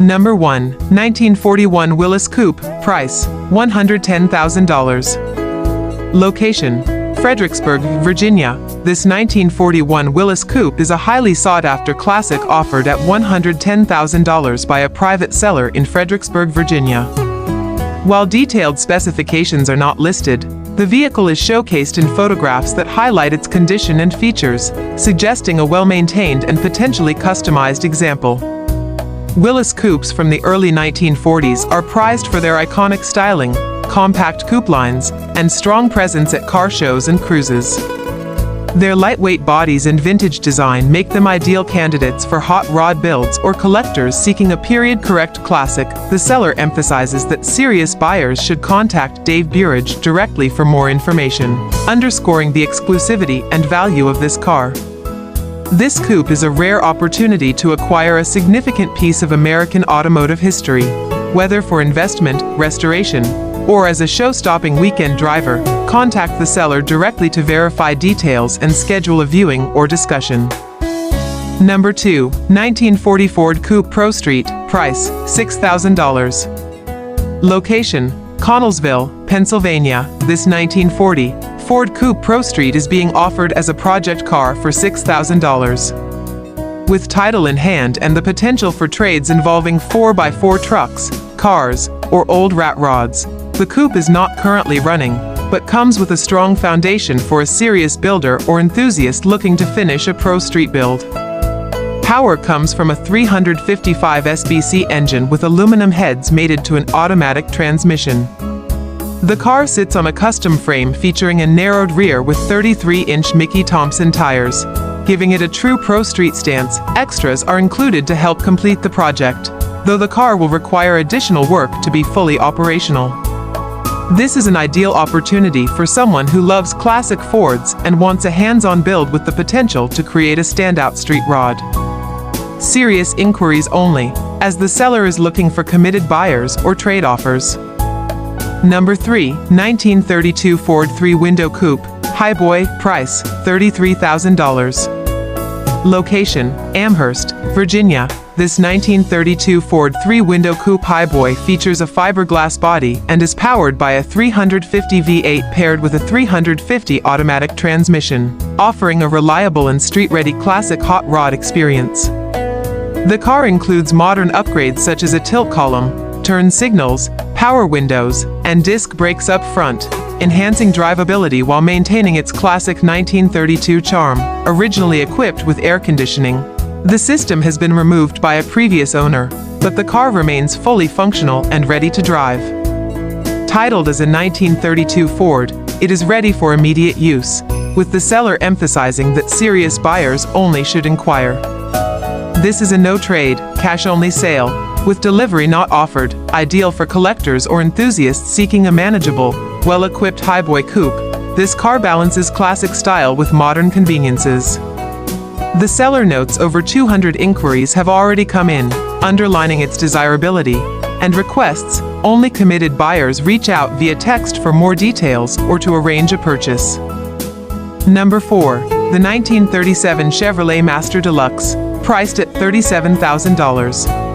Number 1. 1941 Willys Coupe. Price, $110,000. Location, Fredericksburg, Virginia. This 1941 Willys Coupe is a highly sought-after classic offered at $110,000 by a private seller in Fredericksburg, Virginia. While detailed specifications are not listed, the vehicle is showcased in photographs that highlight its condition and features, suggesting a well-maintained and potentially customized example. Willys Coupes from the early 1940s are prized for their iconic styling, compact coupe lines, and strong presence at car shows and cruises. Their lightweight bodies and vintage design make them ideal candidates for hot rod builds or collectors seeking a period-correct classic. The seller emphasizes that serious buyers should contact Dave Burridge directly for more information, underscoring the exclusivity and value of this car. This coupe is a rare opportunity to acquire a significant piece of American automotive history. Whether for investment, restoration, or as a show-stopping weekend driver, contact the seller directly to verify details and schedule a viewing or discussion. Number 2. 1940 Ford Coupe Pro Street. Price, $6,000. Location, Connellsville, Pennsylvania. This 1940 Ford Coupe Pro Street is being offered as a project car for $6,000. With title in hand and the potential for trades involving 4x4 trucks, cars, or old rat rods, the coupe is not currently running, but comes with a strong foundation for a serious builder or enthusiast looking to finish a pro street build. Power comes from a 355 SBC engine with aluminum heads mated to an automatic transmission. The car sits on a custom frame featuring a narrowed rear with 33-inch Mickey Thompson tires, giving it a true pro street stance. Extras are included to help complete the project, though the car will require additional work to be fully operational. This is an ideal opportunity for someone who loves classic Fords and wants a hands-on build with the potential to create a standout street rod. Serious inquiries only, as the seller is looking for committed buyers or trade offers. Number 3. 1932 Ford 3-Window Coupe. Highboy. Price, $33,000. Location, Amherst, Virginia. This 1932 Ford 3-Window Coupe Highboy features a fiberglass body and is powered by a 350 V8 paired with a 350 automatic transmission, offering a reliable and street-ready classic hot rod experience. The car includes modern upgrades such as a tilt column, turn signals, power windows, and disc brakes up front, enhancing drivability while maintaining its classic 1932 charm. Originally equipped with air conditioning, the system has been removed by a previous owner, but the car remains fully functional and ready to drive. Titled as a 1932 Ford, it is ready for immediate use, with the seller emphasizing that serious buyers only should inquire. This is a no-trade, cash-only sale, with delivery not offered, ideal for collectors or enthusiasts seeking a manageable, well-equipped highboy coupe. This car balances classic style with modern conveniences. The seller notes over 200 inquiries have already come in, underlining its desirability, and requests only committed buyers reach out via text for more details or to arrange a purchase. Number 4. The 1937 Chevrolet Master Deluxe. Priced at $37,000.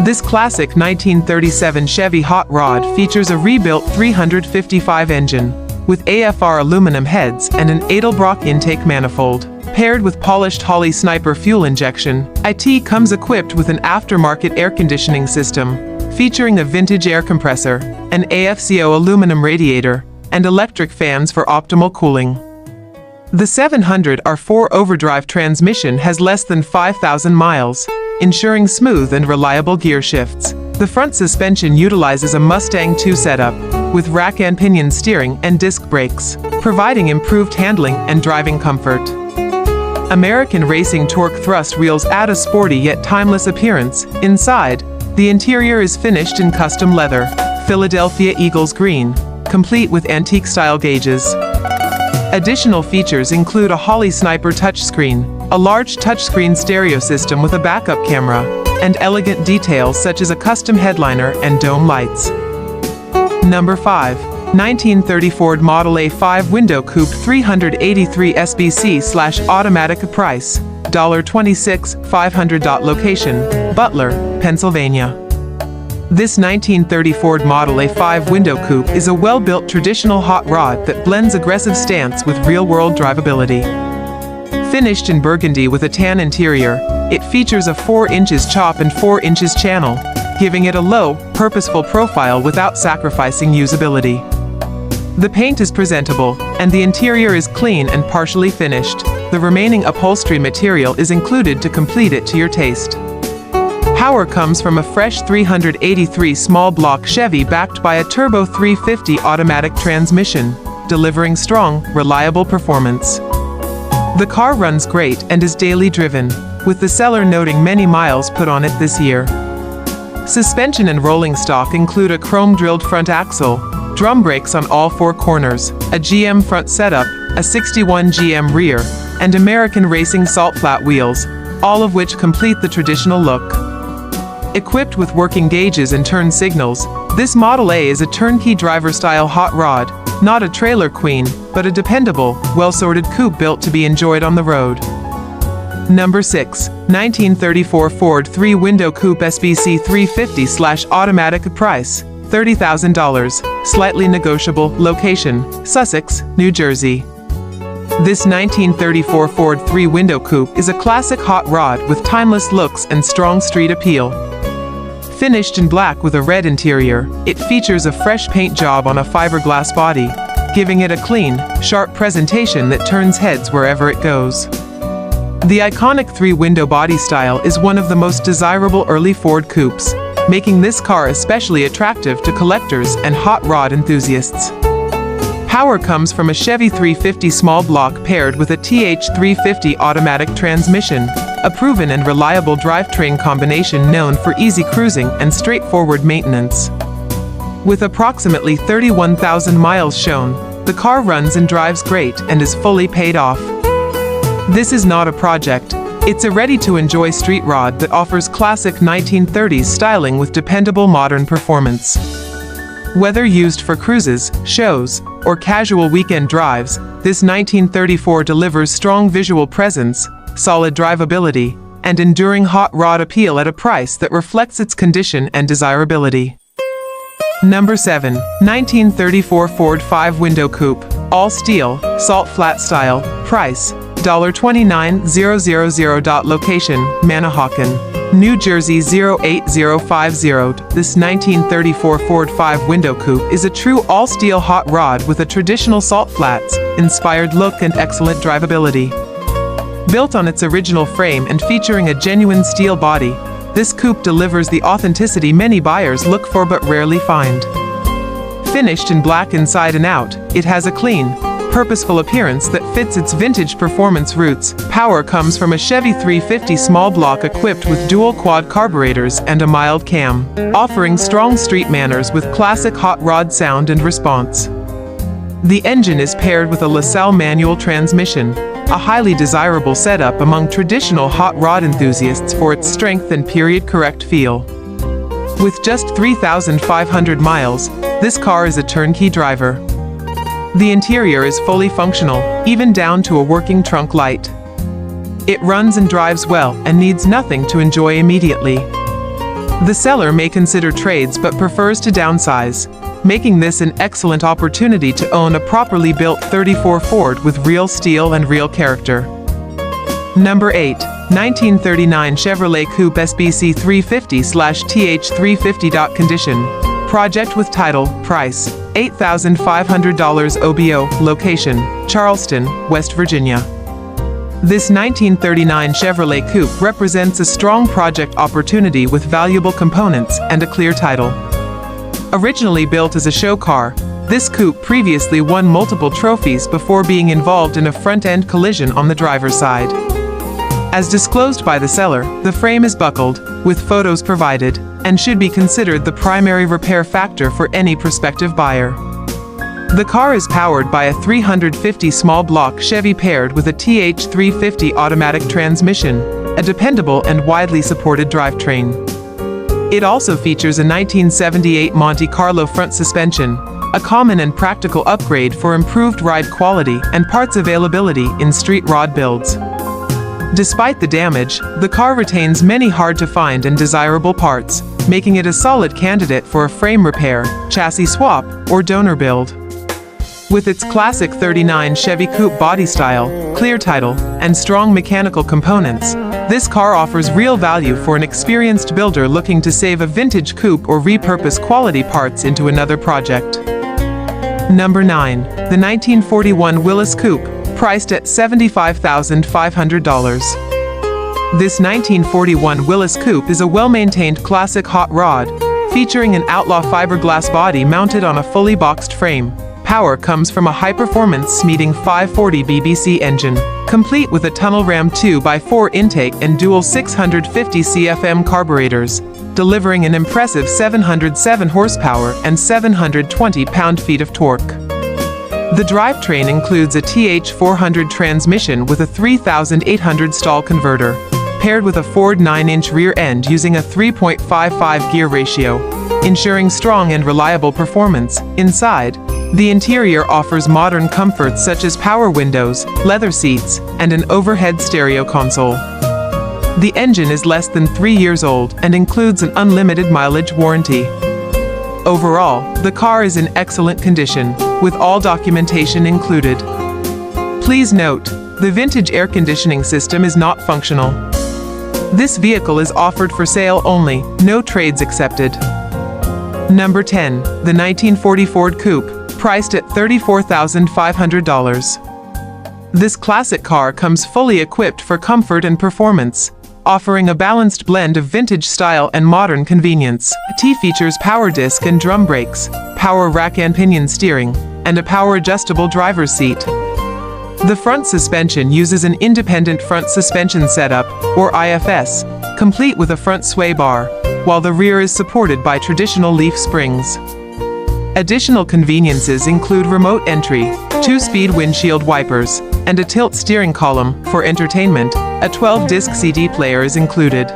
This classic 1937 Chevy hot rod features a rebuilt 355 engine, with AFR aluminum heads and an Edelbrock intake manifold. Paired with polished Holley Sniper fuel injection, it comes equipped with an aftermarket air conditioning system, featuring a vintage air compressor, an AFCO aluminum radiator, and electric fans for optimal cooling. The 700R4 overdrive transmission has less than 5,000 miles, ensuring smooth and reliable gear shifts. The front suspension utilizes a Mustang 2 setup, with rack and pinion steering and disc brakes, providing improved handling and driving comfort. American Racing Torque thrust wheels add a sporty yet timeless appearance. Inside, the interior is finished in custom leather, Philadelphia Eagles green, complete with antique-style gauges. Additional features include a Holley Sniper touchscreen, a large touchscreen stereo system with a backup camera, and elegant details such as a custom headliner and dome lights. Number 5. 1930 Ford Model A 5-Window Coupe 383 SBC/automatic. Price, $26,500. Location, Butler, Pennsylvania. This 1930 Ford Model A 5-window coupe is a well-built traditional hot rod that blends aggressive stance with real-world drivability. Finished in burgundy with a tan interior, it features a 4 inches chop and 4 inches channel, giving it a low, purposeful profile without sacrificing usability. The paint is presentable, and the interior is clean and partially finished. The remaining upholstery material is included to complete it to your taste. Power comes from a fresh 383 small block Chevy backed by a turbo 350 automatic transmission, delivering strong, reliable performance. The car runs great and is daily driven, with the seller noting many miles put on it this year. Suspension and rolling stock include a chrome-drilled front axle, drum brakes on all 4 corners, a GM front setup, a 61 GM rear, and American Racing salt flat wheels, all of which complete the traditional look. Equipped with working gauges and turn signals, this Model A is a turnkey driver-style hot rod, not a trailer queen, but a dependable, well-sorted coupe built to be enjoyed on the road. Number 6. 1934 Ford 3-window coupe SBC 350/automatic. Price, $30,000, slightly negotiable. Location, Sussex, New Jersey. This 1934 Ford 3-window coupe is a classic hot rod with timeless looks and strong street appeal. Finished in black with a red interior, it features a fresh paint job on a fiberglass body, giving it a clean, sharp presentation that turns heads wherever it goes. The iconic 3-window body style is one of the most desirable early Ford coupes, making this car especially attractive to collectors and hot rod enthusiasts. Power comes from a Chevy 350 small block paired with a TH350 automatic transmission, a proven and reliable drivetrain combination known for easy cruising and straightforward maintenance. With approximately 31,000 miles shown, the car runs and drives great and is fully paid off. This is not a project, it's a ready-to-enjoy street rod that offers classic 1930s styling with dependable modern performance. Whether used for cruises, shows, or casual weekend drives, this 1934 delivers strong visual presence, solid drivability, and enduring hot rod appeal at a price that reflects its condition and desirability. Number 7. 1934 Ford 5-window coupe, all steel, salt flat style. Price, $29,000. Location, Manahawkin, New Jersey 08050. This 1934 Ford 5-window coupe is a true all-steel hot rod with a traditional salt flats, inspired look and excellent drivability. Built on its original frame and featuring a genuine steel body, this coupe delivers the authenticity many buyers look for but rarely find. Finished in black inside and out, it has a clean, purposeful appearance that fits its vintage performance roots. Power comes from a Chevy 350 small block equipped with dual quad carburetors and a mild cam, offering strong street manners with classic hot rod sound and response. The engine is paired with a LaSalle manual transmission, a highly desirable setup among traditional hot rod enthusiasts for its strength and period-correct feel. With just 3,500 miles, this car is a turnkey driver. The interior is fully functional, even down to a working trunk light. It runs and drives well and needs nothing to enjoy immediately. The seller may consider trades but prefers to downsize, making this an excellent opportunity to own a properly built 34 Ford with real steel and real character. Number 8. 1939 Chevrolet Coupe SBC 350/TH350. Condition, project with title. Price, $8,500. OBO, location, Charleston, West Virginia. This 1939 Chevrolet Coupe represents a strong project opportunity with valuable components and a clear title. Originally built as a show car, this coupe previously won multiple trophies before being involved in a front-end collision on the driver's side. As disclosed by the seller, the frame is buckled, with photos provided, and should be considered the primary repair factor for any prospective buyer. The car is powered by a 350 small block Chevy paired with a TH350 automatic transmission, a dependable and widely supported drivetrain. It also features a 1978 Monte Carlo front suspension, a common and practical upgrade for improved ride quality and parts availability in street rod builds. Despite the damage, the car retains many hard-to-find and desirable parts, making it a solid candidate for a frame repair, chassis swap, or donor build. With its classic 39 Chevy coupe body style, clear title, and strong mechanical components, this car offers real value for an experienced builder looking to save a vintage coupe or repurpose quality parts into another project. Number 9. The 1941 Willys Coupe, priced at $75,500. This 1941 Willys Coupe is a well-maintained classic hot rod, featuring an outlaw fiberglass body mounted on a fully boxed frame. Power comes from a high-performance Smeating 540 BBC engine, complete with a tunnel ram 2x4 intake and dual 650 CFM carburetors, delivering an impressive 707 horsepower and 720 pound-feet of torque. The drivetrain includes a TH400 transmission with a 3,800 stall converter, paired with a Ford 9-inch rear end using a 3.55 gear ratio, ensuring strong and reliable performance. Inside, the interior offers modern comforts such as power windows, leather seats, and an overhead stereo console. The engine is less than 3 years old and includes an unlimited mileage warranty. Overall, the car is in excellent condition, with all documentation included. Please note, the vintage air conditioning system is not functional. This vehicle is offered for sale only, no trades accepted. Number 10. The 1940 Ford Coupe, priced at $34,500. This classic car comes fully equipped for comfort and performance, offering a balanced blend of vintage style and modern convenience. It features power disc and drum brakes, power rack and pinion steering, and a power-adjustable driver's seat. The front suspension uses an independent front suspension setup, or IFS, complete with a front sway bar, while the rear is supported by traditional leaf springs. Additional conveniences include remote entry, 2-speed windshield wipers, and a tilt steering column. For entertainment, a 12-disc CD player is included.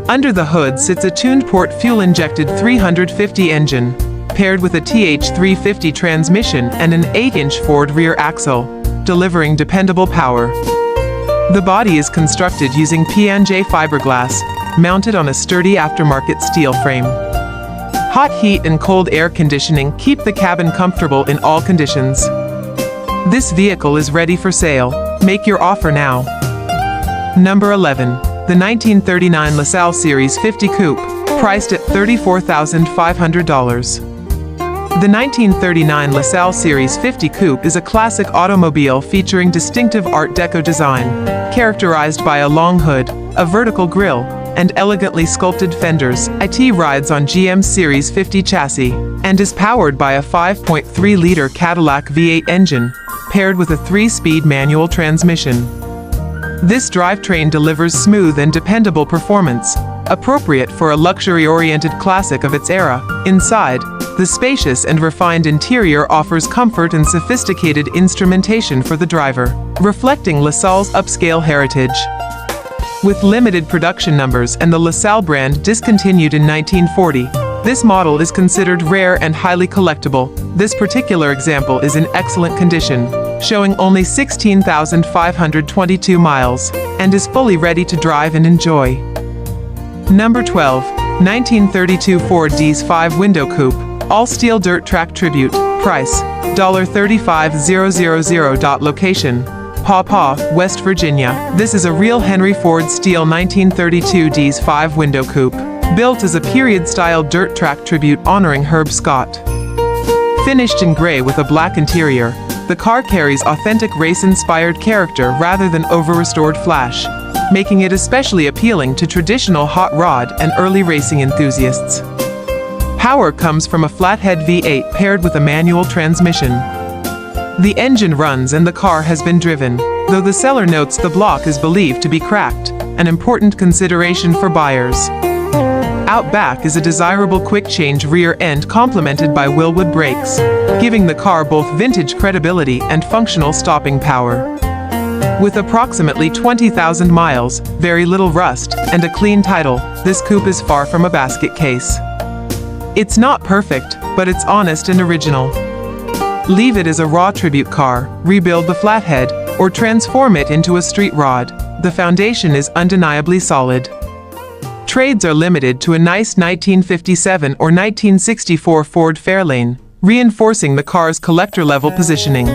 Under the hood sits a tuned-port fuel-injected 350 engine, paired with a TH350 transmission and an 8-inch Ford rear axle, delivering dependable power. The body is constructed using P&J fiberglass, mounted on a sturdy aftermarket steel frame. Hot heat and cold air conditioning keep the cabin comfortable in all conditions. This vehicle is ready for sale. Make your offer now. Number 11. The 1939 LaSalle Series 50 Coupe, priced at $34,500. The 1939 LaSalle Series 50 Coupe is a classic automobile featuring distinctive Art Deco design, characterized by a long hood, a vertical grille, and elegantly sculpted fenders. It rides on GM's Series 50 chassis, and is powered by a 5.3-liter Cadillac V8 engine, paired with a 3-speed manual transmission. This drivetrain delivers smooth and dependable performance, appropriate for a luxury-oriented classic of its era. Inside, the spacious and refined interior offers comfort and sophisticated instrumentation for the driver, reflecting LaSalle's upscale heritage. With limited production numbers and the LaSalle brand discontinued in 1940, this model is considered rare and highly collectible. This particular example is in excellent condition, showing only 16,522 miles, and is fully ready to drive and enjoy. Number 12. 1932 Ford DS5 Window Coupe, all-steel dirt track tribute, price, $35000. Location, Paw Paw, West Virginia. This is a real Henry Ford steel 1932 DS5 Window Coupe, built as a period-style dirt track tribute honoring Herb Scott. Finished in gray with a black interior, the car carries authentic race-inspired character rather than over-restored flash, making it especially appealing to traditional hot rod and early racing enthusiasts. Power comes from a flathead V8 paired with a manual transmission. The engine runs and the car has been driven, though the seller notes the block is believed to be cracked, an important consideration for buyers. Out back is a desirable quick-change rear end complemented by Wilwood brakes, giving the car both vintage credibility and functional stopping power. With approximately 20,000 miles, very little rust, and a clean title, this coupe is far from a basket case. It's not perfect, but it's honest and original. Leave it as a raw tribute car, rebuild the flathead, or transform it into a street rod. the foundation is undeniably solid. Trades are limited to a nice 1957 or 1964 Ford Fairlane, reinforcing the car's collector-level positioning.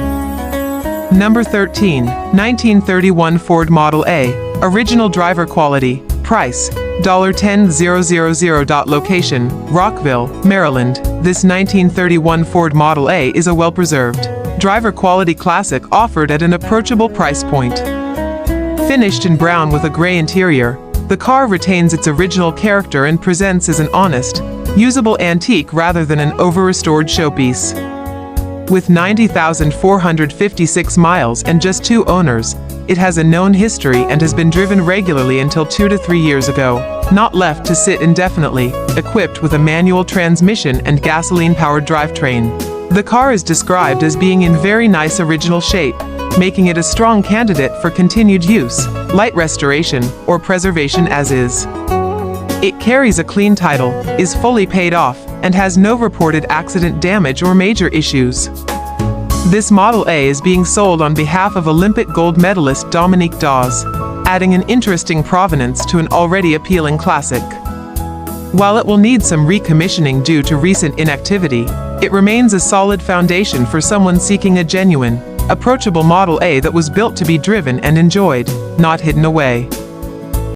Number 13, 1931 Ford Model A, original driver quality, price, $10,000. Location, Rockville, Maryland. This 1931 Ford Model A is a well-preserved, driver quality classic offered at an approachable price point. Finished in brown with a gray interior, the car retains its original character and presents as an honest, usable antique rather than an over-restored showpiece. With 90,456 miles and just 2 owners, it has a known history and has been driven regularly until 2 to 3 years ago, not left to sit indefinitely, equipped with a manual transmission and gasoline-powered drivetrain. The car is described as being in very nice original shape, making it a strong candidate for continued use, light restoration, or preservation as is. It carries a clean title, is fully paid off, and has no reported accident damage or major issues. This Model A is being sold on behalf of Olympic gold medalist Dominique Dawes, adding an interesting provenance to an already appealing classic. While it will need some recommissioning due to recent inactivity, it remains a solid foundation for someone seeking a genuine, approachable Model A that was built to be driven and enjoyed, not hidden away.